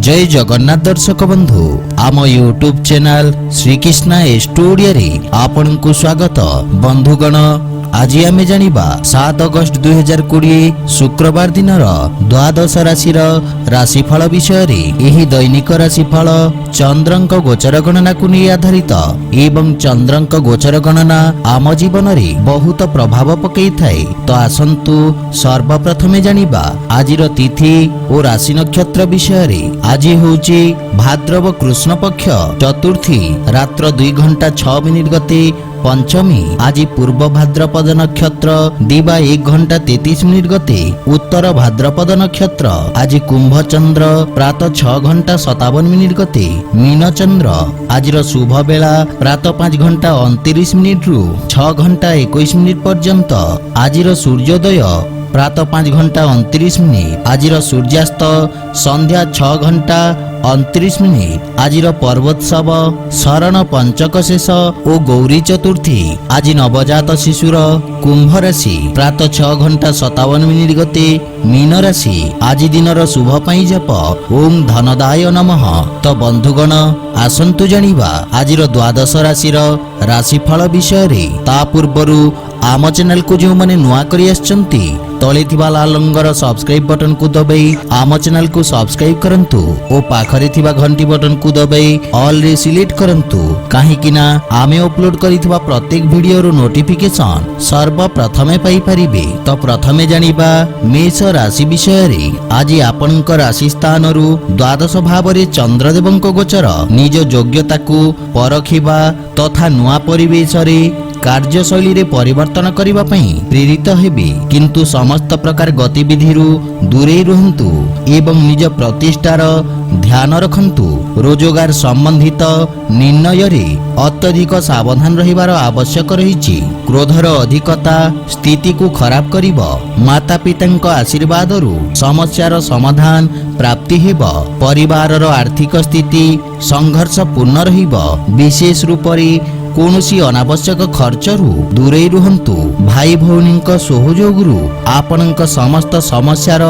जय जगन्नाथ दर्शक बंधु आम यूट्यूब चैनल श्रीकृष्णा स्टूडियो रे आपन को स्वागत। बंधुगण आज आम जानिबा 7 अगस्त 2020 शुक्रवार दिन द्वादश राशिर राशिफल विषय रे। एही दैनिक राशिफल चंद्रंक गोचर गणना को नहीं आधारित एवं चंद्रंक गोचर गणना आम जीवन रे बहुत प्रभाव पकई थाए। तो आसंतु सर्वप्रथमे जानिबा आजिर तिथि और राशि नक्षत्र विषय रे। आज होची भाद्रव कृष्ण पक्ष चतुर्थी रात्र 2 घंटा 6 मिनिट गते पंचमी। आज पूर्व भाद्रपद नक्षत्र दिवा 1 घंटा 33 मिनिट गते उत्तर भाद्रपद नक्षत्र। आज कुंभ चंद्र प्रातः 6 घंटा 57 मिनिट गते मीन चंद्र। आजिर शुभ बेला प्रातः 5 घंटा 29 मिनिट रु 6 घंटा 21 मिनिट पर्यंत। आजिर सूर्योदय प्रातः 5 घंटा 29 मिनिट। आजिर सूर्यास्त संध्या 6 घंटा 29 मिनिट। आजिर पर्वोत्सव शरण पंचक शेष और गौरी चतुर्थी। आज नवजात शिशुर कुंभ राशि प्रातः 6 घंटा 57 मिनिट गते मीन राशि। आज दिनर शुभ पाई जप ओम धनदाय नमः। तो बंधुगण आसंतु जानिबा आजिर द्वादश राशिर राशिफल विषय रे। ता पूर्वरु आम चैनल को जो माने नुआ करी आछंती तले थिबा लाल रंगर सब्सक्राइब बटन को दबाई आम चैनल को सब्सक्राइब करंतु और पाखरे थिबा घंटी बटन को दबाई ऑल रे सिलेक्ट करंतु। काहे कि ना आमे अपलोड करिथिबा प्रत्येक वीडियो रो नोटिफिकेशन सर्वप्रथमे पाई परिबे। तो प्रथमे जानिबा मेष राशि विषय रे। आज आपनक राशि स्थान रु द्वादश भाव रे चंद्रदेवंक गोचर निज योग्यता को परखिबा तथा नुआ परिवेश रे कार्यशैली रे परिवर्तन करिबा पई प्रेरित हेबे। किंतु समस्त प्रकार गतिविधि रु दूरे रहंतु एवं निज प्रतिष्ठार ध्यान रखंतु। रोजगार संबंधित निर्णय रे अत्यधिक सावधान रहिबार आवश्यक रहिछि। क्रोधर अधिकता स्थिति को खराब करिब। माता पितांक आशीर्वाद रु समस्यार समाधान प्राप्ति हेब। परिवारर आर्थिक स्थिति संघर्षपूर्ण रहिब। विशेष रूप रे कौनसी अनावश्यक खर्च रु दूरे रुहंतु। भाई भौनीक सहयोग रु आपनक समस्त समस्यार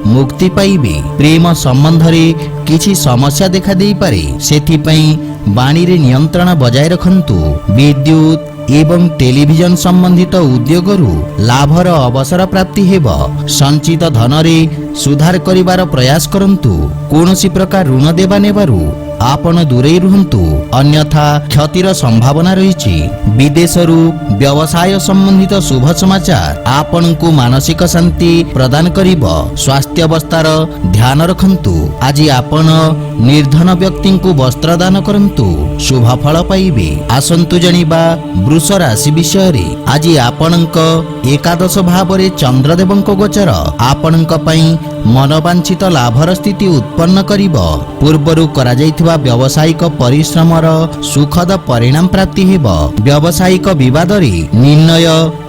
मुक्ति पाइबे। प्रेम संबंध रे किछि समस्या देखा देई पारे सेथि पई वाणी रे नियंत्रण बजाय रखंतु। विद्युत एवं टेलीविजन संबंधित उद्योग रु लाभर अवसर प्राप्ति हेब। संचित धन रे सुधार करिवार प्रयास करंतु। कौनसी प्रकार ऋण देवा नेबारु आपन दूरे रुहंतु अन्यथा क्षतिर संभावना रहिछि। विदेश रु व्यवसाय संबंधित शुभ समाचार आपन को मानसिक शांति प्रदान करिब। स्वास्थ्य अवस्थार ध्यान रखंतु। आज आपन निर्धन व्यक्ति को वस्त्र दान करंतु शुभ फल पाइबे। आसंतु जानिबा वृष राशि विषय रे। आज आपनक एकादश भाव रे चंद्रदेवंक गोचर आपनक पई मनोवांछित लाभर स्थिति उत्पन्न करिब। पूर्वरु करा जाइथिबा व्यावसायिक परिश्रमर सुखद परिणाम प्राप्ति हेब। व्यावसायिक विवाद रे निर्णय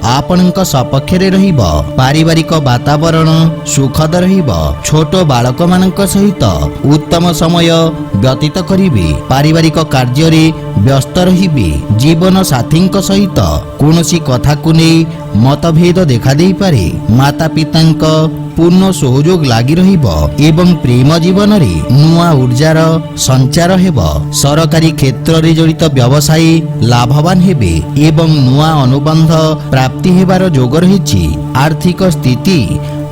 आपनक सपक्ष रे रहिब। पारिवारिक वातावरण सुखद रहिब। छोट बालक मानक सहित उत्तम समय व्यतीत करिवे। पारिवारिक कार्य रे व्यस्त रहिबे। जीवन साथींक सहित कोनोसी कथा को नै मतभेद देखा देई पारे। माता पितांक पूर्ण सहयोग लागि रहिब एवं प्रेम जीवन रे नुआ ऊर्जार संचार हेब। सरकारी क्षेत्र रे जड़ित व्यवसायी लाभवान हेबे एवं नुआ अनुबंध प्राप्ति हेबार जोग रहिछि। आर्थिक स्थिति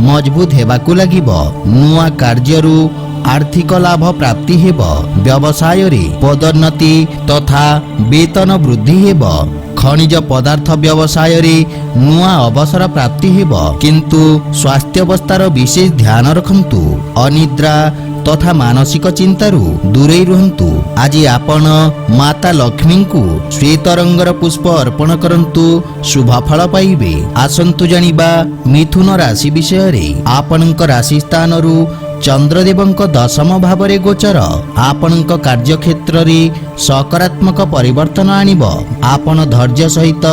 मजबूत हेबाकु लागिब। नुआ कार्यरु आर्थिक लाभ प्राप्ति हेब। व्यवसाय रे पदोन्नति तथा वेतन वृद्धि हेब। खनिज पदार्थ व्यवसाय रे नुआ अवसर प्राप्ति हेब। किंतु स्वास्थ्य अवस्थार विशेष ध्यान रखंतु। अनिद्रा तथा मानसिक चिंतारु दूरे रुहंतु। आज आपण माता लक्ष्मी को श्वेत रंगर पुष्प अर्पण करंतु शुभ फल पाइबे। आसंतु जानिबा मिथुन राशि विषय रे। आपनक राशि स्थान रु चंद्रदेवंक दशम भाव रे गोचर आपनक कार्यक्षेत्र रे सकारात्मक परिवर्तन आनिब। आपण धैर्य सहित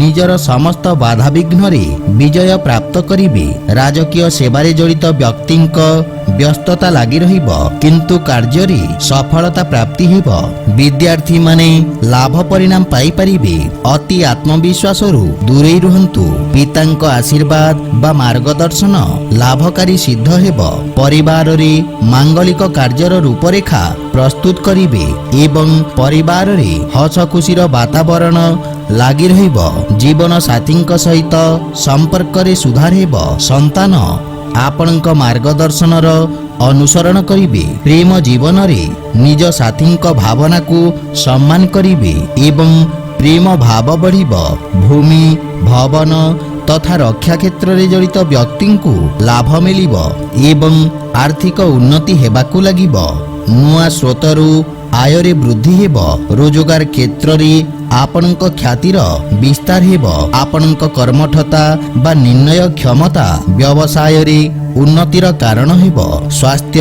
ନିଜର ସମସ୍ତ ବାଧାବିଘ୍ନରେ ବିଜୟ ପ୍ରାପ୍ତ କରିବେ। ରାଜକୀୟ ସେବାରେ ଜଡ଼ିତ ବ୍ୟକ୍ତିଙ୍କ ବ୍ୟସ୍ତତା ଲାଗି ରହିବ, କିନ୍ତୁ କାର୍ଯ୍ୟରେ ସଫଳତା ପ୍ରାପ୍ତି ହେବ। ବିଦ୍ୟାର୍ଥୀମାନେ ଲାଭ ପରିଣାମ ପାଇପାରିବେ। ଅତି ଆତ୍ମବିଶ୍ୱାସରୁ ଦୂରେଇ ରୁହନ୍ତୁ। ପିତାଙ୍କ ଆଶୀର୍ବାଦ ବା ମାର୍ଗଦର୍ଶନ ଲାଭକାରୀ ସିଦ୍ଧ ହେବ। ପରିବାରରେ ମାଙ୍ଗଳିକ କାର୍ଯ୍ୟର ରୂପରେଖା ପ୍ରସ୍ତୁତ କରିବେ ଏବଂ ପରିବାରରେ ହସ ଖୁସିର ବାତାବରଣ ଲାଗି ରହିବ। ଜୀବନ ସାଥୀଙ୍କ ସହିତ ସମ୍ପର୍କରେ ସୁଧାର ହେବ। ସନ୍ତାନ ଆପଣଙ୍କ ମାର୍ଗଦର୍ଶନର ଅନୁସରଣ କରିବେ। ପ୍ରେମ ଜୀବନରେ ନିଜ ସାଥୀଙ୍କ ଭାବନାକୁ ସମ୍ମାନ କରିବେ ଏବଂ ପ୍ରେମ ଭାବ ବଢ଼ିବ। ଭୂମି, ଭବନ ତଥା ରକ୍ଷା କ୍ଷେତ୍ରରେ ଜଡ଼ିତ ବ୍ୟକ୍ତିଙ୍କୁ ଲାଭ ମିଳିବ ଏବଂ ଆର୍ଥିକ ଉନ୍ନତି ହେବାକୁ ଲାଗିବ। ନୂଆ ସ୍ରୋତରୁ ଆୟରେ ବୃଦ୍ଧି ହେବ। ରୋଜଗାର କ୍ଷେତ୍ରରେ ଆପଣଙ୍କ ଖ୍ୟାତିର ବିସ୍ତାର ହେବ। ଆପଣଙ୍କ କର୍ମଠତା ବା ନିର୍ଣ୍ଣୟ କ୍ଷମତା ବ୍ୟବସାୟରେ ଉନ୍ନତିର କାରଣ ହେବ। ସ୍ୱାସ୍ଥ୍ୟ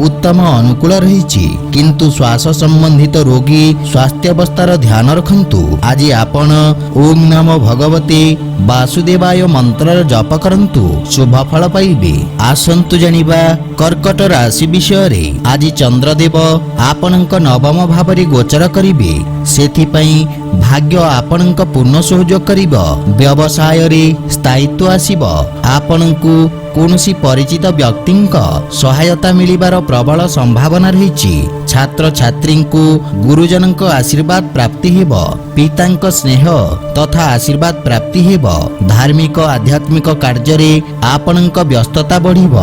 ଉତ୍ତମ ଅନୁକୂଳ ରହିଛି, କିନ୍ତୁ ଶ୍ୱାସ ସମ୍ବନ୍ଧିତ ରୋଗୀ ସ୍ୱାସ୍ଥ୍ୟାବସ୍ଥାର ଧ୍ୟାନ ରଖନ୍ତୁ। ଆଜି ଆପଣ ଓಂ ନମୋ ଭଗବତେ ବାସୁଦେବାୟ ମନ୍ତ୍ରର ଜପ କରନ୍ତୁ, ଶୁଭ ଫଳ ପାଇବେ। ଆସନ୍ତୁ ଜାଣିବା କର୍କଟ ରାଶି ବିଷୟରେ। ଆଜି ଚନ୍ଦ୍ରଦେବ ଆପଣଙ୍କ ନବମ ଭାବରେ ଗୋଚର କରିବେ, ସେଥିପାଇଁ ଭାଗ୍ୟ ଆପଣଙ୍କ ପୂର୍ଣ୍ଣ ସହଯୋଗ କରିବ। ବ୍ୟବସାୟରେ ସ୍ଥାୟିତ୍ୱ ଆସିବ। ଆପଣଙ୍କୁ କୌଣସି ପରିଚିତ ବ୍ୟକ୍ତିଙ୍କ ସହାୟତା ମିଳିବାର ପ୍ରବଳ ସମ୍ଭାବନା ରହିଛି। ଛାତ୍ରଛାତ୍ରୀଙ୍କୁ ଗୁରୁଜନଙ୍କ ଆଶୀର୍ବାଦ ପ୍ରାପ୍ତି ହେବ। ପିତାଙ୍କ ସ୍ନେହ ତଥା ଆଶୀର୍ବାଦ ପ୍ରାପ୍ତି ହେବ। ଧାର୍ମିକ ଆଧ୍ୟାତ୍ମିକ କାର୍ଯ୍ୟରେ ଆପଣଙ୍କ ବ୍ୟସ୍ତତା ବଢ଼ିବ।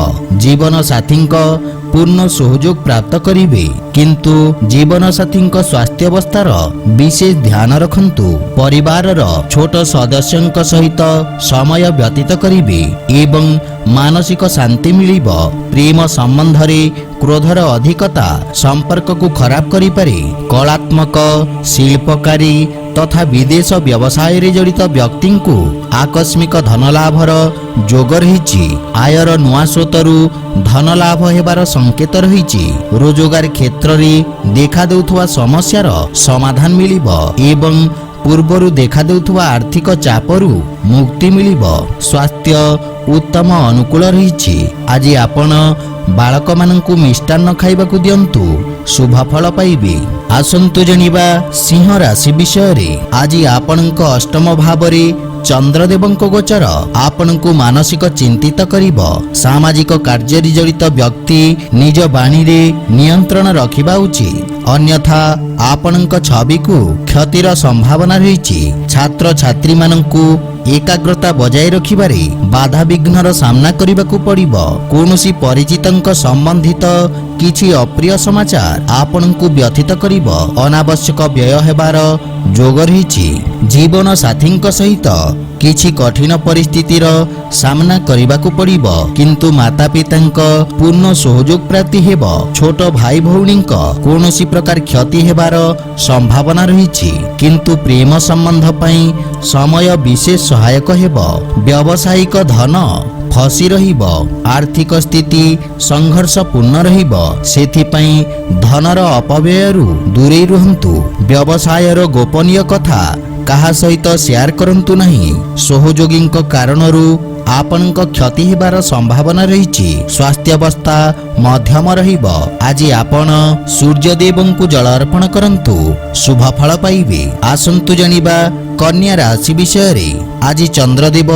ଜୀବନ ସାଥୀଙ୍କ ପୂର୍ଣ୍ଣ ସହଯୋଗ ପ୍ରାପ୍ତ କରିବେ, କିନ୍ତୁ ଜୀବନ ସାଥୀଙ୍କ ସ୍ୱାସ୍ଥ୍ୟାବସ୍ଥାର ବିଶେଷ ଧ୍ୟାନ ରଖନ୍ତୁ। ପରିବାରର ଛୋଟ ସଦସ୍ୟଙ୍କ ସହିତ ସମୟ ବ୍ୟତୀତ କରିବେ ଏବଂ ମାନସିକ ଶାନ୍ତି ମିଳିବ। ପ୍ରେମ ସମ୍ବନ୍ଧରେ କ୍ରୋଧର ଅଧିକତା ସମ୍ପର୍କକୁ ଖରାପ କରିପାରେ। କଳାତ୍ମକ, ଶିଳ୍ପକାରୀ ତଥା ବିଦେଶ ବ୍ୟବସାୟରେ ଜଡ଼ିତ ବ୍ୟକ୍ତିଙ୍କୁ ଆକସ୍ମିକ ଧନଲାଭର ଯୋଗ ରହିଛି। ଆୟର ନୂଆ ସ୍ରୋତରୁ ଧନଲାଭ ହେବାର ସଂକେତ ରହିଛି। ରୋଜଗାର କ୍ଷେତ୍ରରେ ଦେଖାଦେଉଥିବା ସମସ୍ୟାର ସମାଧାନ ମିଳିବ ଏବଂ ପୂର୍ବରୁ ଦେଖାଦେଉଥିବା ଆର୍ଥିକ ଚାପରୁ ମୁକ୍ତି ମିଳିବ। ସ୍ୱାସ୍ଥ୍ୟ ଉତ୍ତମ ଅନୁକୂଳ ରହିଛି। ଆଜି ଆପଣ ବାଳକମାନଙ୍କୁ ମିଷ୍ଟାନ୍ନ ଖାଇବାକୁ ଦିଅନ୍ତୁ, ଶୁଭ ଫଳ ପାଇବେ। ଆସନ୍ତୁ ଜାଣିବା ସିଂହ ରାଶି ବିଷୟରେ। ଆଜି ଆପଣଙ୍କ ଅଷ୍ଟମ ଭାବରେ ଚନ୍ଦ୍ରଦେବଙ୍କ ଗୋଚର ଆପଣଙ୍କୁ ମାନସିକ ଚିନ୍ତିତ କରିବ। ସାମାଜିକ କାର୍ଯ୍ୟରେ ଜଡ଼ିତ ବ୍ୟକ୍ତି ନିଜ ବାଣୀରେ ନିୟନ୍ତ୍ରଣ ରଖିବା ଉଚିତ, ଅନ୍ୟଥା ଆପଣଙ୍କ ଛବିକୁ କ୍ଷତିର ସମ୍ଭାବନା ରହିଛି। ଛାତ୍ରଛାତ୍ରୀମାନଙ୍କୁ ଏକାଗ୍ରତା ବଜାୟ ରଖିବାରେ ବାଧାବିଘ୍ନର ସାମ୍ନା କରିବାକୁ ପଡ଼ିବ। କୌଣସି ପରିଚିତଙ୍କ ସମ୍ବନ୍ଧିତ କିଛି ଅପ୍ରିୟ ସମାଚାର ଆପଣଙ୍କୁ ବ୍ୟଥିତ କରିବ। ଅନାବଶ୍ୟକ ବ୍ୟୟ ହେବାର ଯୋଗ ରହିଛି। ଜୀବନ ସାଥୀଙ୍କ ସହିତ କିଛି କଠିନ ପରିସ୍ଥିତିର ସାମ୍ନା କରିବାକୁ ପଡ଼ିବ, କିନ୍ତୁ ମାତାପିତାଙ୍କ ପୂର୍ଣ୍ଣ ସହଯୋଗ ପ୍ରାପ୍ତି ହେବ। ଛୋଟ ଭାଇ ଭଉଣୀଙ୍କ କୌଣସି ପ୍ରକାର କ୍ଷତି ହେବାର ସମ୍ଭାବନା ରହିଛି, କିନ୍ତୁ ପ୍ରେମ ସମ୍ବନ୍ଧ ପାଇଁ ସମୟ ବିଶେଷ ସହାୟକ ହେବ। ବ୍ୟବସାୟିକ ଧନ ଫସି ରହିବ। ଆର୍ଥିକ ସ୍ଥିତି ସଂଘର୍ଷପୂର୍ଣ୍ଣ ରହିବ, ସେଥିପାଇଁ ଧନର ଅପବ୍ୟୟରୁ ଦୂରେଇ ରୁହନ୍ତୁ। ବ୍ୟବସାୟର ଗୋପନୀୟ କଥା କାହା ସହିତ ସେୟାର କରନ୍ତୁ ନାହିଁ। ସହଯୋଗୀଙ୍କ କାରଣରୁ ଆପଣଙ୍କ କ୍ଷତି ହେବାର ସମ୍ଭାବନା ରହିଛି। ସ୍ୱାସ୍ଥ୍ୟାବସ୍ଥା ମଧ୍ୟମ ରହିବ। ଆଜି ଆପଣ ସୂର୍ଯ୍ୟଦେବଙ୍କୁ ଜଳ ଅର୍ପଣ କରନ୍ତୁ, ଶୁଭ ଫଳ ପାଇବେ। ଆସନ୍ତୁ ଜାଣିବା କନ୍ୟା ରାଶି ବିଷୟରେ। ଆଜି ଚନ୍ଦ୍ରଦେବ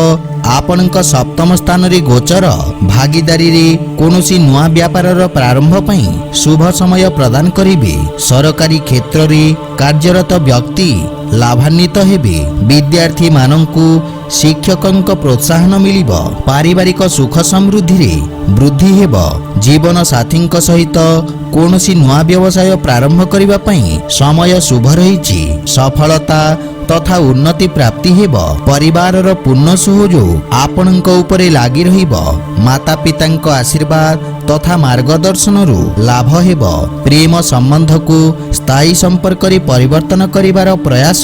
ଆପଣଙ୍କ ସପ୍ତମ ସ୍ଥାନରେ ଗୋଚର। ଭାଗିଦାରୀରେ କୌଣସି ନୂଆ ବ୍ୟାପାରର ପ୍ରାରମ୍ଭ ପାଇଁ ଶୁଭ ସମୟ ପ୍ରଦାନ କରିବେ। ସରକାରୀ କ୍ଷେତ୍ରରେ କାର୍ଯ୍ୟରତ ବ୍ୟକ୍ତି ଲାଭାନ୍ୱିତ ହେବେ। ବିଦ୍ୟାର୍ଥୀମାନଙ୍କୁ ଶିକ୍ଷକଙ୍କ ପ୍ରୋତ୍ସାହନ ମିଳିବ। ପାରିବାରିକ ସୁଖ ସମୃଦ୍ଧିରେ ବୃଦ୍ଧି ହେବ। ଜୀବନ ସାଥୀଙ୍କ ସହିତ କୌଣସି ନୂଆ ବ୍ୟବସାୟ ପ୍ରାରମ୍ଭ କରିବା ପାଇଁ ସମୟ ଶୁଭ ରହିଛି। ସଫଳତା ତଥା ଉନ୍ନତି ପ୍ରାପ୍ତି ହେବ। ପରିବାରର ପୂର୍ଣ୍ଣ ସହଯୋଗ ଆପଣଙ୍କ ଉପରେ ଲାଗି ରହିବ। ମାତାପିତାଙ୍କ ଆଶୀର୍ବାଦ ତଥା ମାର୍ଗଦର୍ଶନରୁ ଲାଭ ହେବ। ପ୍ରେମ ସମ୍ବନ୍ଧକୁ ସ୍ଥାୟୀ ସମ୍ପର୍କରେ ପରିବର୍ତ୍ତନ କରିବାର ପ୍ରୟାସ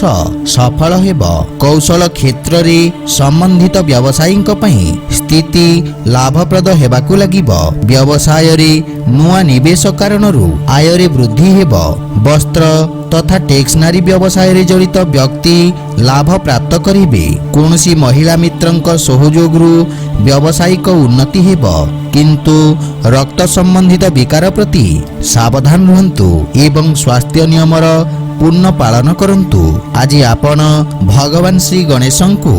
ସଫଳ ହେବ। କୌଶଳ କ୍ଷେତ୍ରରେ ସମ୍ବନ୍ଧିତ ବ୍ୟବସାୟୀଙ୍କ ପାଇଁ ସ୍ଥିତି ଲାଭପ୍ରଦ ହେବାକୁ ଲାଗିବ। ବ୍ୟବସାୟରେ ନୂଆ ନିବେଶ କାରଣରୁ ଆୟରେ ବୃଦ୍ଧି ହେବ। ବସ୍ତ୍ର ତଥା ଟେକ୍ସନାରୀ ବ୍ୟବସାୟରେ ଜଡ଼ିତ ବ୍ୟକ୍ତି ଲାଭ ପ୍ରାପ୍ତ କରିବେ। କୌଣସି ମହିଳା ମିତ୍ରଙ୍କ ସହଯୋଗରୁ ବ୍ୟବସାୟିକ ଉନ୍ନତି ହେବ, କିନ୍ତୁ ରକ୍ତ ସମ୍ବନ୍ଧିତ ବିକାର ପ୍ରତି ସାବଧାନ ରୁହନ୍ତୁ ଏବଂ ସ୍ୱାସ୍ଥ୍ୟ ନିୟମର ପୂର୍ଣ୍ଣ ପାଳନ କରନ୍ତୁ। ଆଜି ଆପଣ ଭଗବାନ ଶ୍ରୀ ଗଣେଶଙ୍କୁ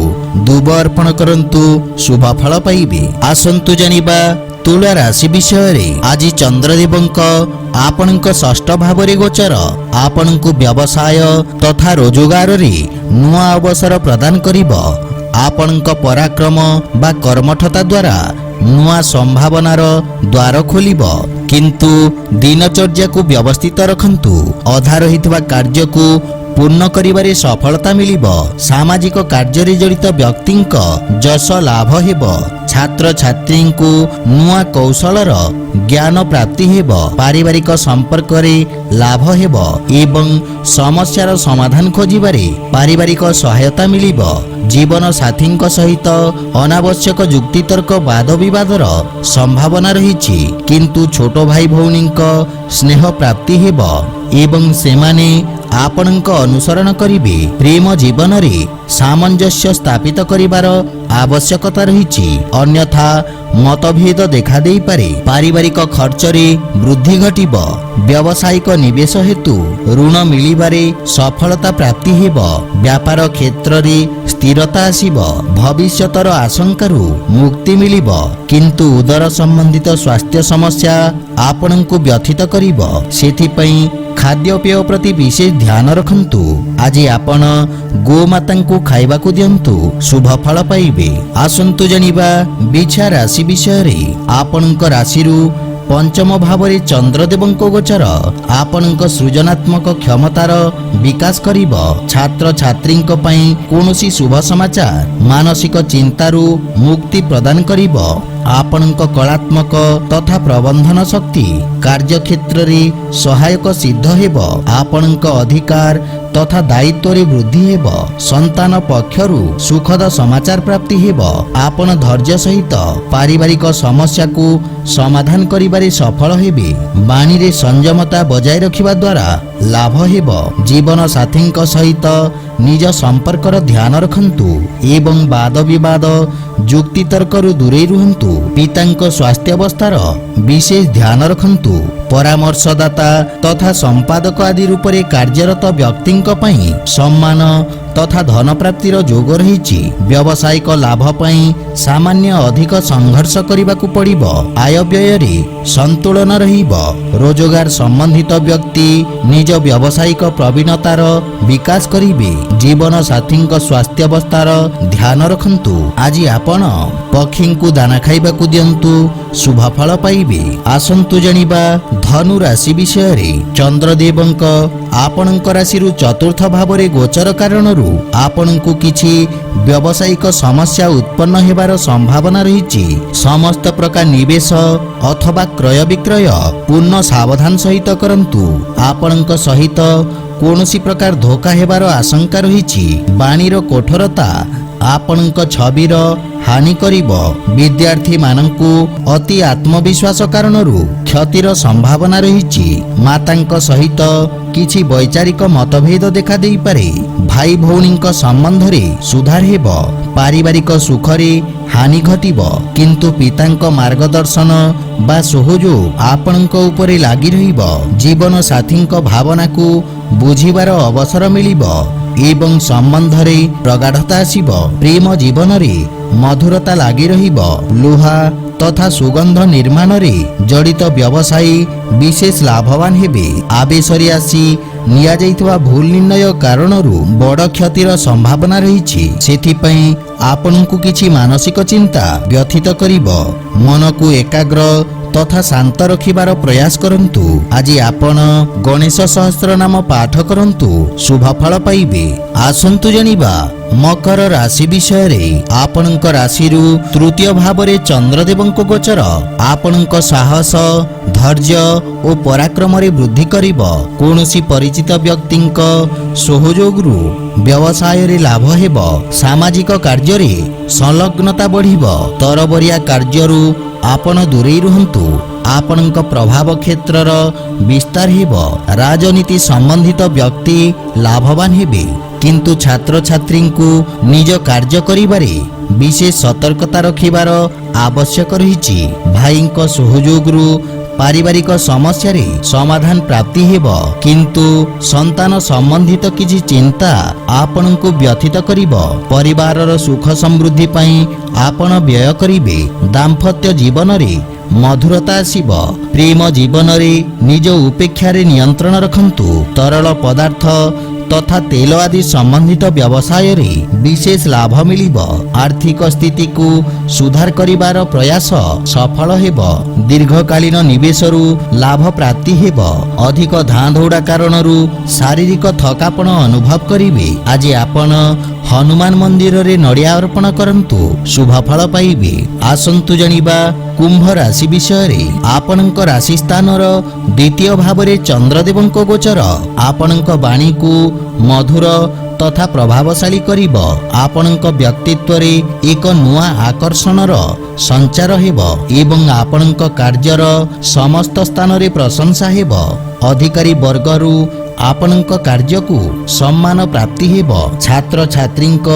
ଦୁବ ଅର୍ପଣ କରନ୍ତୁ, ଶୁଭ ଫଳ ପାଇବେ। ଆସନ୍ତୁ ଜାଣିବା ତୁଳା ରାଶି ବିଷୟରେ। ଆଜି ଚନ୍ଦ୍ରଦେବଙ୍କ ଆପଣଙ୍କ ଷଷ୍ଠ ଭାବରେ ଗୋଚର ଆପଣଙ୍କୁ ବ୍ୟବସାୟ ତଥା ରୋଜଗାରରେ ନୂଆ ଅବସର ପ୍ରଦାନ କରିବ। ଆପଣଙ୍କ ପରାକ୍ରମ ବା କର୍ମଠତା ଦ୍ୱାରା ନୂଆ ସମ୍ଭାବନାର ଦ୍ୱାର ଖୋଲିବ, କିନ୍ତୁ ଦିନଚର୍ଯ୍ୟାକୁ ବ୍ୟବସ୍ଥିତ ରଖନ୍ତୁ। ଅଧା ରହିଥିବା କାର୍ଯ୍ୟକୁ ପୂର୍ଣ୍ଣ କରିବାରେ ସଫଳତା ମିଳିବ। ସାମାଜିକ କାର୍ଯ୍ୟରେ ଜଡ଼ିତ ବ୍ୟକ୍ତିଙ୍କ ଯଶ ଲାଭ ହେବ। ଛାତ୍ରଛାତ୍ରୀଙ୍କୁ ନୂଆ କୌଶଳର ଜ୍ଞାନ ପ୍ରାପ୍ତି ହେବ। ପାରିବାରିକ ସମ୍ପର୍କରେ ଲାଭ ହେବ ଏବଂ ସମସ୍ୟାର ସମାଧାନ ଖୋଜିବାରେ ପାରିବାରିକ ସହାୟତା ମିଳିବ। ଜୀବନ ସାଥୀଙ୍କ ସହିତ ଅନାବଶ୍ୟକ ଯୁକ୍ତିତର୍କ ବାଦ ବିବାଦର ସମ୍ଭାବନା ରହିଛି, କିନ୍ତୁ ଛୋଟ ଭାଇ ଭଉଣୀଙ୍କ ସ୍ନେହ ପ୍ରାପ୍ତି ହେବ ଏବଂ ସେମାନେ ଆପଣଙ୍କ ଅନୁସରଣ କରିବେ। ପ୍ରେମ ଜୀବନରେ ସାମଞ୍ଜସ୍ୟ ସ୍ଥାପିତ କରିବାର ଆବଶ୍ୟକତା ରହିଛି, ଅନ୍ୟଥା ମତଭେଦ ଦେଖାଦେଇପାରେ। ପାରିବାରିକ ଖର୍ଚ୍ଚରେ ବୃଦ୍ଧି ଘଟିବ। ବ୍ୟବସାୟିକ ନିବେଶ ହେତୁ ଋଣ ମିଳିବାରେ ସଫଳତା ପ୍ରାପ୍ତି ହେବ। ବ୍ୟାପାର କ୍ଷେତ୍ରରେ ସ୍ଥିରତା ଆସିବ। ଭବିଷ୍ୟତର ଆଶଙ୍କାରୁ ମୁକ୍ତି ମିଳିବ, କିନ୍ତୁ ଉଦର ସମ୍ବନ୍ଧିତ ସ୍ୱାସ୍ଥ୍ୟ ସମସ୍ୟା ଆପଣଙ୍କୁ ବ୍ୟଥିତ କରିବ। ସେଥିପାଇଁ ଖାଦ୍ୟପେୟ ପ୍ରତି ବିଶେଷ ଧ୍ୟାନ ରଖନ୍ତୁ। ଆଜି ଆପଣ ଗୋମାତାଙ୍କୁ ଖାଇବାକୁ ଦିଅନ୍ତୁ, ଶୁଭ ଫଳ ପାଇବେ। ଆସନ୍ତୁ ଜାଣିବା ବିଛା ରାଶି ବିଷୟରେ। ଆପଣଙ୍କ ରାଶିରୁ ପଞ୍ଚମ ଭାବରେ ଚନ୍ଦ୍ରଦେବଙ୍କ ଗୋଚର ଆପଣଙ୍କ ସୃଜନାତ୍ମକ କ୍ଷମତାର ବିକାଶ କରିବ। ଛାତ୍ରଛାତ୍ରୀଙ୍କ ପାଇଁ କୌଣସି ଶୁଭ ସମାଚାର ମାନସିକ ଚିନ୍ତାରୁ ମୁକ୍ତି ପ୍ରଦାନ କରିବ। ଆପଣଙ୍କ କଳାତ୍ମକ ତଥା ପ୍ରବନ୍ଧନ ଶକ୍ତି କାର୍ଯ୍ୟକ୍ଷେତ୍ରରେ ସହାୟକ ସିଦ୍ଧ ହେବ। ଆପଣଙ୍କ ଅଧିକାର ତଥା ଦାୟିତ୍ୱରେ ବୃଦ୍ଧି ହେବ। ସନ୍ତାନ ପକ୍ଷରୁ ସୁଖଦ ସମାଚାର ପ୍ରାପ୍ତି ହେବ। ଆପଣ ଧୈର୍ଯ୍ୟ ସହିତ ପାରିବାରିକ ସମସ୍ୟାକୁ ସମାଧାନ କରିବାରେ ସଫଳ ହେବେ। ବାଣୀରେ ସଂଯମତା ବଜାୟ ରଖିବା ଦ୍ୱାରା ଲାଭ ହେବ। ଜୀବନ ସାଥୀଙ୍କ ସହିତ ନିଜ ସମ୍ପର୍କର ଧ୍ୟାନ ରଖନ୍ତୁ ଏବଂ ବାଦ ବିବାଦ ଯୁକ୍ତିତର୍କରୁ ଦୂରେଇ ରୁହନ୍ତୁ। ପିତାଙ୍କ ସ୍ୱାସ୍ଥ୍ୟାବସ୍ଥାର ବିଶେଷ ଧ୍ୟାନ ରଖନ୍ତୁ। ପରାମର୍ଶଦାତା ତଥା ସମ୍ପାଦକ ଆଦି ରୂପରେ କାର୍ଯ୍ୟରତ ବ୍ୟକ୍ତିଙ୍କ ପାଇଁ ସମ୍ମାନ ତଥା ଧନ ପ୍ରାପ୍ତିର ଯୋଗ ରହିଛି। ବ୍ୟବସାୟିକ ଲାଭ ପାଇଁ ସାମାନ୍ୟ ଅଧିକ ସଂଘର୍ଷ କରିବାକୁ ପଡ଼ିବ। ଆୟ ବ୍ୟୟରେ ସନ୍ତୁଳନ ରହିବ। ରୋଜଗାର ସମ୍ବନ୍ଧିତ ବ୍ୟକ୍ତି ନିଜ ବ୍ୟବସାୟିକ ପ୍ରବୀଣତାର ବିକାଶ କରିବେ। ଜୀବନ ସାଥୀଙ୍କ ସ୍ୱାସ୍ଥ୍ୟାବସ୍ଥାର ଧ୍ୟାନ ରଖନ୍ତୁ। ଆଜି ଆପଣ ପକ୍ଷୀଙ୍କୁ ଦାନା ଖାଇବାକୁ ଦିଅନ୍ତୁ, ଶୁଭ ଫଳ ପାଇବେ। ଆସନ୍ତୁ ଜାଣିବା ଧନୁ ରାଶି ବିଷୟରେ। ଚନ୍ଦ୍ରଦେବଙ୍କ ଆପଣଙ୍କ ରାଶିରୁ ଚତୁର୍ଥ ଭାବରେ ଗୋଚର କାରଣରୁ ଆପଣଙ୍କୁ କିଛି ବ୍ୟବସାୟିକ ସମସ୍ୟା ଉତ୍ପନ୍ନ ହେବାର ସମ୍ଭାବନା ରହିଛି। ସମସ୍ତ ପ୍ରକାର ନିବେଶ ଅଥବା କ୍ରୟ ବିକ୍ରୟ ପୂର୍ଣ୍ଣ ସାବଧାନ ସହିତ କରନ୍ତୁ। ଆପଣଙ୍କ ସହିତ କୌଣସି ପ୍ରକାର ଧୋକା ହେବାର ଆଶଙ୍କା ରହିଛି। ବାଣୀର କଠୋରତା ଆପଣଙ୍କ ଛବିର ହାନି କରିବ। ବିଦ୍ୟାର୍ଥୀମାନଙ୍କୁ ଅତି ଆତ୍ମବିଶ୍ୱାସ କାରଣରୁ କ୍ଷତିର ସମ୍ଭାବନା ରହିଛି। ମାତାଙ୍କ ସହିତ କିଛି ବୈଚାରିକ ମତଭେଦ ଦେଖାଦେଇପାରେ। ଭାଇ ଭଉଣୀଙ୍କ ସମ୍ବନ୍ଧରେ ସୁଧାର ହେବ। ପାରିବାରିକ ସୁଖରେ ହାନି ଘଟିବ, କିନ୍ତୁ ପିତାଙ୍କ ମାର୍ଗଦର୍ଶନ ବା ସହଯୋଗ ଆପଣଙ୍କ ଉପରେ ଲାଗି ରହିବ। ଜୀବନ ସାଥୀଙ୍କ ଭାବନାକୁ ବୁଝିବାର ଅବସର ମିଳିବ ଏବଂ ସମ୍ବନ୍ଧରେ ପ୍ରଗାଢ଼ତା ଆସିବ। ପ୍ରେମ ଜୀବନରେ ମଧୁରତା ଲାଗି ରହିବ। ଲୁହା ତଥା ସୁଗନ୍ଧ ନିର୍ମାଣରେ ଜଡ଼ିତ ବ୍ୟବସାୟୀ ବିଶେଷ ଲାଭବାନ ହେବେ। ଆବେଶରେ ଆସି ନିଆଯାଇଥିବା ଭୁଲ ନିର୍ଣ୍ଣୟ କାରଣରୁ ବଡ଼ କ୍ଷତିର ସମ୍ଭାବନା ରହିଛି। ସେଥିପାଇଁ ଆପଣଙ୍କୁ କିଛି ମାନସିକ ଚିନ୍ତା ବ୍ୟଥିତ କରିବ। ମନକୁ ଏକାଗ୍ର ତଥା ଶାନ୍ତ ରଖିବାର ପ୍ରୟାସ କରନ୍ତୁ। ଆଜି ଆପଣ ଗଣେଶ ସହସ୍ର ନାମ ପାଠ କରନ୍ତୁ, ଶୁଭ ଫଳ ପାଇବେ। ଆସନ୍ତୁ ଜାଣିବା ମକର ରାଶି ବିଷୟରେ। ଆପଣଙ୍କ ରାଶିରୁ ତୃତୀୟ ଭାବରେ ଚନ୍ଦ୍ରଦେବଙ୍କ ଗୋଚର ଆପଣଙ୍କ ସାହସ, ଧୈର୍ଯ୍ୟ ଓ ପରାକ୍ରମରେ ବୃଦ୍ଧି କରିବ। କୌଣସି ପରିଚିତ ବ୍ୟକ୍ତିଙ୍କ ସହଯୋଗରୁ ବ୍ୟବସାୟରେ ଲାଭ ହେବ। ସାମାଜିକ କାର୍ଯ୍ୟରେ ସଂଲଗ୍ନତା ବଢ଼ିବ। ତରବରିଆ କାର୍ଯ୍ୟରୁ ଆପଣ ଦୂରେଇ ରୁହନ୍ତୁ। ଆପଣଙ୍କ ପ୍ରଭାବ କ୍ଷେତ୍ରର ବିସ୍ତାର ହେବ। ରାଜନୀତି ସମ୍ବନ୍ଧିତ ବ୍ୟକ୍ତି ଲାଭବାନ ହେବେ, କିନ୍ତୁ ଛାତ୍ରଛାତ୍ରୀଙ୍କୁ ନିଜ କାର୍ଯ୍ୟ କରିବାରେ ବିଶେଷ ସତର୍କତା ରଖିବାର ଆବଶ୍ୟକ ରହିଛି। ଭାଇଙ୍କ ସହଯୋଗରୁ ପାରିବାରିକ ସମସ୍ୟାରେ ସମାଧାନ ପ୍ରାପ୍ତି ହେବ, କିନ୍ତୁ ସନ୍ତାନ ସମ୍ବନ୍ଧିତ କିଛି ଚିନ୍ତା ଆପଣଙ୍କୁ ବ୍ୟଥିତ କରିବ। ପରିବାରର ସୁଖ ସମୃଦ୍ଧି ପାଇଁ ଆପଣ ବ୍ୟୟ କରିବେ। ଦାମ୍ପତ୍ୟ ଜୀବନରେ ମଧୁରତା ଆସିବ। ପ୍ରେମ ଜୀବନରେ ନିଜ ଉପେକ୍ଷାରେ ନିୟନ୍ତ୍ରଣ ରଖନ୍ତୁ। ତରଳ ପଦାର୍ଥ ତଥା ତେଲ ଆଦି ସମ୍ବନ୍ଧିତ ବ୍ୟବସାୟରେ ବିଶେଷ ଲାଭ ମିଳିବ। ଆର୍ଥିକ ସ୍ଥିତିକୁ ସୁଧାର କରିବାର ପ୍ରୟାସ ସଫଳ ହେବ। ଦୀର୍ଘକାଳୀନ ନିବେଶରୁ ଲାଭ ପ୍ରାପ୍ତି ହେବ। ଅଧିକ ଧାଁ ଦୌଡ଼ା କାରଣରୁ ଶାରୀରିକ ଥକାପଣ ଅନୁଭବ କରିବେ। ଆଜି ଆପଣ ହନୁମାନ ମନ୍ଦିରରେ ନଡ଼ିଆ ଅର୍ପଣ କରନ୍ତୁ, ଶୁଭ ଫଳ ପାଇବେ। ଆସନ୍ତୁ ଜାଣିବା କୁମ୍ଭ ରାଶି ବିଷୟରେ। ଆପଣଙ୍କ ରାଶି ସ୍ଥାନର ଦ୍ୱିତୀୟ ଭାବରେ ଚନ୍ଦ୍ରଦେବଙ୍କ ଗୋଚର ଆପଣଙ୍କ ବାଣୀକୁ ମଧୁର ତଥା ପ୍ରଭାବଶାଳୀ କରିବ। ଆପଣଙ୍କ ବ୍ୟକ୍ତିତ୍ୱରେ ଏକ ନୂଆ ଆକର୍ଷଣର ସଞ୍ଚାର ହେବ ଏବଂ ଆପଣଙ୍କ କାର୍ଯ୍ୟର ସମସ୍ତ ସ୍ଥାନରେ ପ୍ରଶଂସା ହେବ। ଅଧିକାରୀ ବର୍ଗରୁ ଆପଣଙ୍କ କାର୍ଯ୍ୟକୁ ସମ୍ମାନ ପ୍ରାପ୍ତି ହେବ। ଛାତ୍ରଛାତ୍ରୀଙ୍କ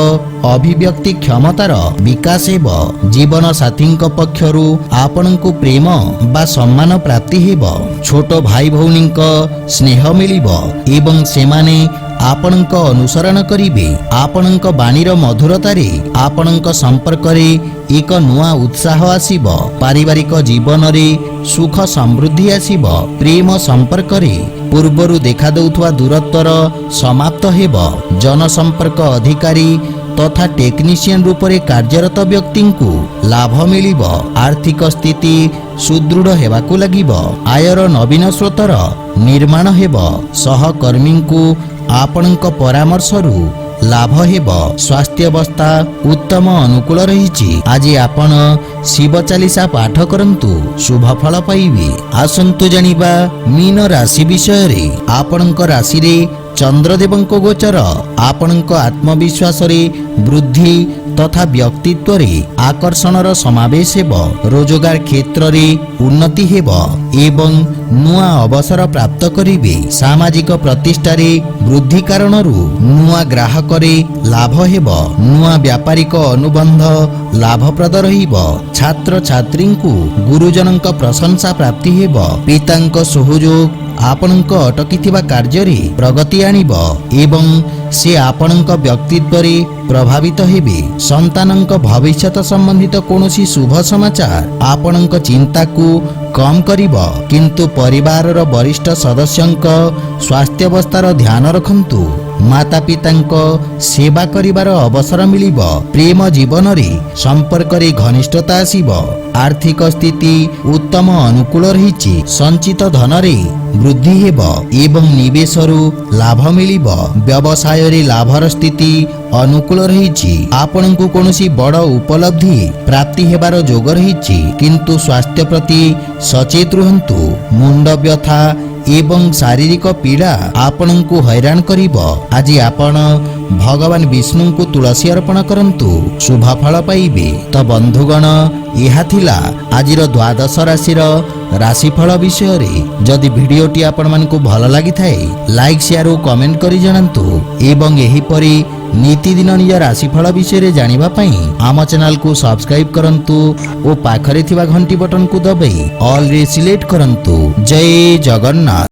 ଅଭିବ୍ୟକ୍ତି କ୍ଷମତାର ବିକାଶ ହେବ। ଜୀବନ ସାଥୀଙ୍କ ପକ୍ଷରୁ ଆପଣଙ୍କୁ ପ୍ରେମ ବା ସମ୍ମାନ ପ୍ରାପ୍ତି ହେବ। ଛୋଟ ଭାଇ ଭଉଣୀଙ୍କ ସ୍ନେହ ମିଳିବ ଏବଂ ସେମାନେ ଆପଣଙ୍କ ଅନୁସରଣ କରିବେ। ଆପଣଙ୍କ ବାଣୀର ମଧୁରତାରେ ଆପଣଙ୍କ ସମ୍ପର୍କରେ ଏକ ନୂଆ ଉତ୍ସାହ ଆସିବ। ପାରିବାରିକ ଜୀବନରେ ସୁଖ ସମୃଦ୍ଧି ଆସିବ। ପ୍ରେମ ସମ୍ପର୍କରେ ପୂର୍ବରୁ ଦେଖାଦେଉଥିବା ଦୂରତ୍ୱର ସମାପ୍ତ ହେବ। ଜନସମ୍ପର୍କ ଅଧିକାରୀ ତଥା ଟେକ୍ନିସିଆନ ରୂପରେ କାର୍ଯ୍ୟରତ ବ୍ୟକ୍ତିଙ୍କୁ ଲାଭ ମିଳିବ। ଆର୍ଥିକ ସ୍ଥିତି ସୁଦୃଢ଼ ହେବାକୁ ଲାଗିବ। ଆୟର ନବୀନ ସ୍ରୋତର ନିର୍ମାଣ ହେବ। ସହକର୍ମୀଙ୍କୁ ଆପଣଙ୍କ ପରାମର୍ଶରୁ ଲାଭ ହେବ। ସ୍ୱାସ୍ଥ୍ୟାବସ୍ଥା ଉତ୍ତମ ଅନୁକୂଳ ରହିଛି। ଆଜି ଆପଣ ଶିବ ଚାଲିସା ପାଠ କରନ୍ତୁ, ଶୁଭ ଫଳ ପାଇବେ। ଆସନ୍ତୁ ଜାଣିବା ମୀନ ରାଶି ବିଷୟରେ। ଆପଣଙ୍କ ରାଶିରେ ଚନ୍ଦ୍ରଦେବଙ୍କ ଗୋଚର ଆପଣଙ୍କ ଆତ୍ମବିଶ୍ୱାସରେ ବୃଦ୍ଧି ତଥା ବ୍ୟକ୍ତିତ୍ୱରେ ଆକର୍ଷଣର ସମାବେଶ ହେବ। ରୋଜଗାର କ୍ଷେତ୍ରରେ ଉନ୍ନତି ହେବ ଏବଂ ନୂଆ ଅବସର ପ୍ରାପ୍ତ କରିବେ। ସାମାଜିକ ପ୍ରତିଷ୍ଠାରେ ବୃଦ୍ଧି କାରଣରୁ ନୂଆ ଗ୍ରାହକରେ ଲାଭ ହେବ। ନୂଆ ବ୍ୟାପାରିକ ଅନୁବନ୍ଧ ଲାଭପ୍ରଦ ରହିବ। ଛାତ୍ରଛାତ୍ରୀଙ୍କୁ ଗୁରୁଜନଙ୍କ ପ୍ରଶଂସା ପ୍ରାପ୍ତି ହେବ। ପିତାଙ୍କ ସହଯୋଗ ଆପଣଙ୍କ ଅଟକିଥିବା କାର୍ଯ୍ୟରେ ପ୍ରଗତି ଆଣିବ ଏବଂ ସେ ଆପଣଙ୍କ ବ୍ୟକ୍ତିତ୍ୱରେ ପ୍ରଭାବିତ ହେବେ। ସନ୍ତାନଙ୍କ ଭବିଷ୍ୟତ ସମ୍ବନ୍ଧିତ କୌଣସି ଶୁଭ ସମାଚାର ଆପଣଙ୍କ ଚିନ୍ତାକୁ କମ୍ କରିବ, କିନ୍ତୁ ପରିବାରର ବରିଷ୍ଠ ସଦସ୍ୟଙ୍କ ସ୍ୱାସ୍ଥ୍ୟାବସ୍ଥାର ଧ୍ୟାନ ରଖନ୍ତୁ। ମାତା ପିତାଙ୍କ ସେବା କରିବାର ଅବସର ମିଳିବ। ପ୍ରେମ ଜୀବନରେ ସମ୍ପର୍କରେ ଘନିଷ୍ଠତା ଆସିବ। ଆର୍ଥିକ ସ୍ଥିତି ଉତ୍ତମ ଅନୁକୂଳ ରହିଛି। ସଞ୍ଚିତ ଧନରେ ବୃଦ୍ଧି ହେବ ଏବଂ ନିବେଶରୁ ଲାଭ ମିଳିବ। ବ୍ୟବସାୟରେ ଲାଭର ସ୍ଥିତି ଅନୁକୂଳ ରହିଛି। ଆପଣଙ୍କୁ କୌଣସି ବଡ଼ ଉପଲବ୍ଧି ପ୍ରାପ୍ତି ହେବାର ଯୋଗ ରହିଛି, କିନ୍ତୁ ସ୍ୱାସ୍ଥ୍ୟ ପ୍ରତି ସଚେତ ରୁହନ୍ତୁ। ମୁଣ୍ଡ ବ୍ୟଥା ଏବଂ ଶାରୀରିକ ପୀଡ଼ା ଆପଣଙ୍କୁ ହଇରାଣ କରିବ। ଆଜି ଆପଣ ଭଗବାନ ବିଷ୍ଣୁଙ୍କୁ ତୁଳସୀ ଅର୍ପଣ କରନ୍ତୁ, ଶୁଭ ଫଳ ପାଇବେ। ତ ବନ୍ଧୁଗଣ, ଏହା ଥିଲା ଆଜିର ଦ୍ୱାଦଶ ରାଶିର ରାଶିଫଳ ବିଷୟରେ। ଯଦି ଭିଡ଼ିଓଟି ଆପଣମାନଙ୍କୁ ଭଲ ଲାଗିଥାଏ, ଲାଇକ୍ ସେୟାର ଓ କମେଣ୍ଟ କରି ଜଣାନ୍ତୁ ଏବଂ ଏହିପରି ନୀତିଦିନ ନିଜ ରାଶିଫଳ ବିଷୟରେ ଜାଣିବା ପାଇଁ ଆମ ଚ୍ୟାନେଲକୁ ସବସ୍କ୍ରାଇବ୍ କରନ୍ତୁ ଓ ପାଖରେ ଥିବା ଘଣ୍ଟି ବଟନକୁ ଦବାଇ ଅଲ୍ରେ ସିଲେକ୍ଟ କରନ୍ତୁ। ଜୟ ଜଗନ୍ନାଥ।